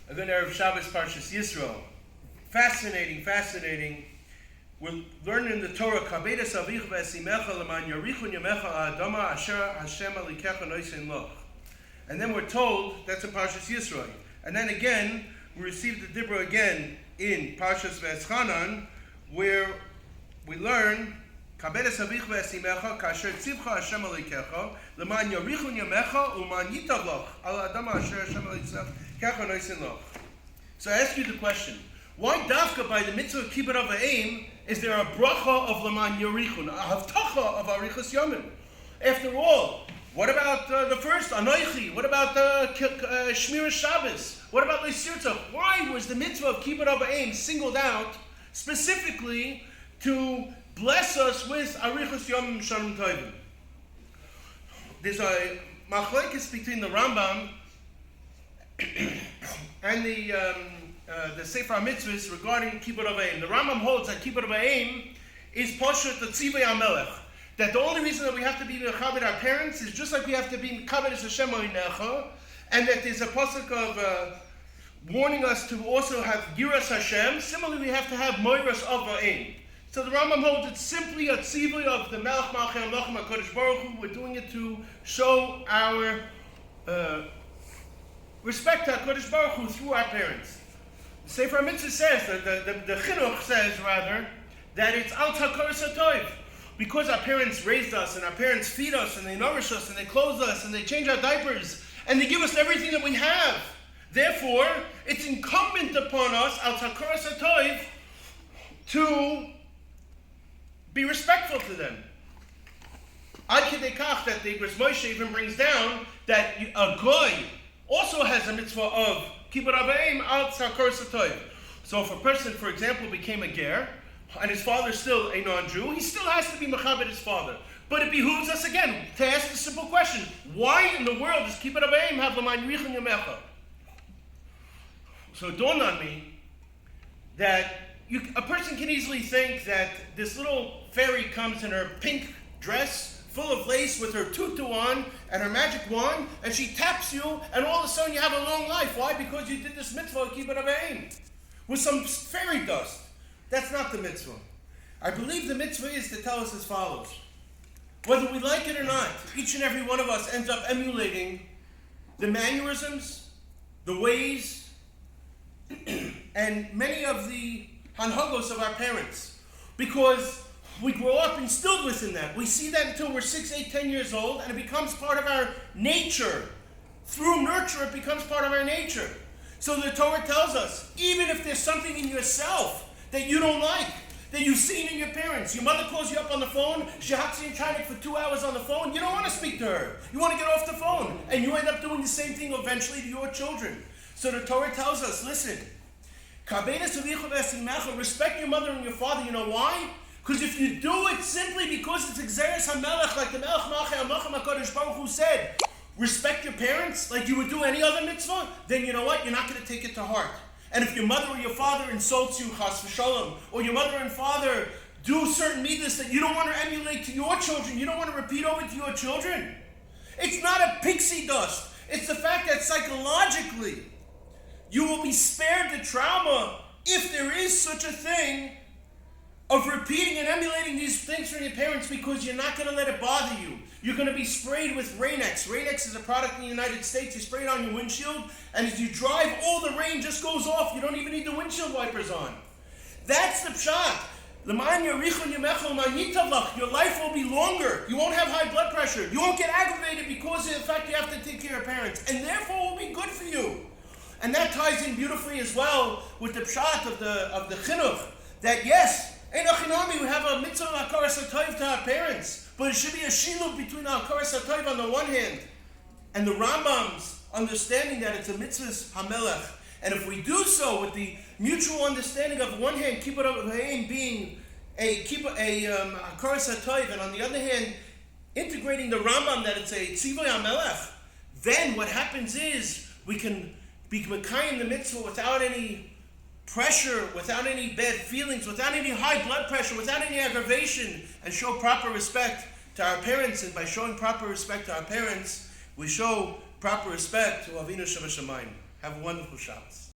And then Erev Shabbos Parshas Yisro. Fascinating. We're learning in the Torah, Kaved es avich v'esimecha l'man yarichun yamecha ha'adama asher Hashem alikecha noisen loch. And then we're told, that's in Parshas Yisro. And then again, we received the Dibra again in Parshas V'eschanan, where we learn, Kaved es avich v'esimecha kasher tzivcha Hashem alikecha l'man yarichun yamecha u'man yitav loch al ha'adama asher Hashem alikecha noisen loch. So I ask you the question, why dafka by the mitzvah of kibud of ha'im is there a bracha of Laman Yerichun, a havtacha of Arichas Yomim? After all, what about the first, Anoichi? What about Shmira Shabbos? What about Leisirta? Why was the mitzvah of kibud of ha'im singled out specifically to bless us with Arichas Yomim Shalom Tovim? There's a machlekes between the Rambam and the Sefer HaMitzvahs regarding Kibud of ha'im. The Rambam holds that Kibud of ha'im is Pashut the Tzivei HaMelech. That the only reason that we have to be Mechabed our parents is just like we have to be Mechabed es Hashem Oinecha, and that there's a pasuk of warning us to also have Yiras Hashem. Similarly, we have to have Moiras of ha'im. So the Rambam holds it's simply a Tzivei of the Melech Malchei HaMelechim HaKadosh Baruch Hu. We're doing it to show our respect to HaKadosh Baruch Hu through our parents. The Sefer HaMitzvah says, the Chinuch says rather, that it's Al Takaras HaToiv. Because our parents raised us, and our parents feed us, and they nourish us, and they clothe us, and they change our diapers, and they give us everything that we have. Therefore, it's incumbent upon us, Al Takaras HaToiv, to be respectful to them. Ad Kedei Kach, that the Igros Moshe even brings down, that a goy also has a mitzvah of Kibud of ha'im al Takaras HaToiv. So if a person, for example, became a ger, and his father is still a non-Jew, he still has to be mechabed his father. But it behooves us again to ask the simple question: why in the world does Kibud of ha'im have l'man yirichun yamecha? So it dawned on me that a person can easily think that this little fairy comes in her pink dress, full of lace, with her tutu on and her magic wand, and she taps you, and all of a sudden you have a long life. Why? Because you did this mitzvah of Kibud of ha'im with some fairy dust. That's not the mitzvah. I believe the mitzvah is to tell us as follows. Whether we like it or not, each and every one of us ends up emulating the mannerisms, the ways, and many of the hanhagos of our parents. Because we grow up instilled within that. We see that until we're 6, 8, 10 years old, and it becomes part of our nature. Through nurture, it becomes part of our nature. So the Torah tells us, even if there's something in yourself that you don't like, that you've seen in your parents. Your mother calls you up on the phone, she hacks you in China for 2 hours on the phone, you don't want to speak to her. You want to get off the phone. And you end up doing the same thing eventually to your children. So the Torah tells us, listen, respect your mother and your father. You know why? Because if you do it simply because it's Exeris HaMelech, like the Melech Malchei HaMelechim HaKadosh Baruch Hu said, respect your parents like you would do any other mitzvah, then you know what? You're not going to take it to heart. And if your mother or your father insults you, chas v'shalom, or your mother and father do certain midas that you don't want to emulate to your children, you don't want to repeat over to your children, it's not a pixie dust. It's the fact that psychologically you will be spared the trauma, if there is such a thing, of repeating and emulating these things from your parents, because you're not going to let it bother you. You're going to be sprayed with Rainx. Rainx is a product in the United States. You spray it on your windshield, and as you drive, all the rain just goes off. You don't even need the windshield wipers on. That's the pshat. Your life will be longer. You won't have high blood pressure. You won't get aggravated because of the fact you have to take care of parents, and therefore it will be good for you. And that ties in beautifully as well with the pshat of the chinuch, that yes, we have a mitzvah of hakaras hatoiv to our parents, but it should be a shiluk between hakaras hatoiv on the one hand and the Rambam's understanding that it's a mitzvah hamelech. And if we do so with the mutual understanding of one hand, kibud of ha'im being a hakaras hatoiv, and on the other hand, integrating the Rambam that it's a tzivay hamelech, then what happens is we can be mekayim the mitzvah without any pressure, without any bad feelings, without any high blood pressure, without any aggravation, and show proper respect to our parents. And by showing proper respect to our parents, we show proper respect to Avinu Shebashamayim. Have a wonderful Shabbos.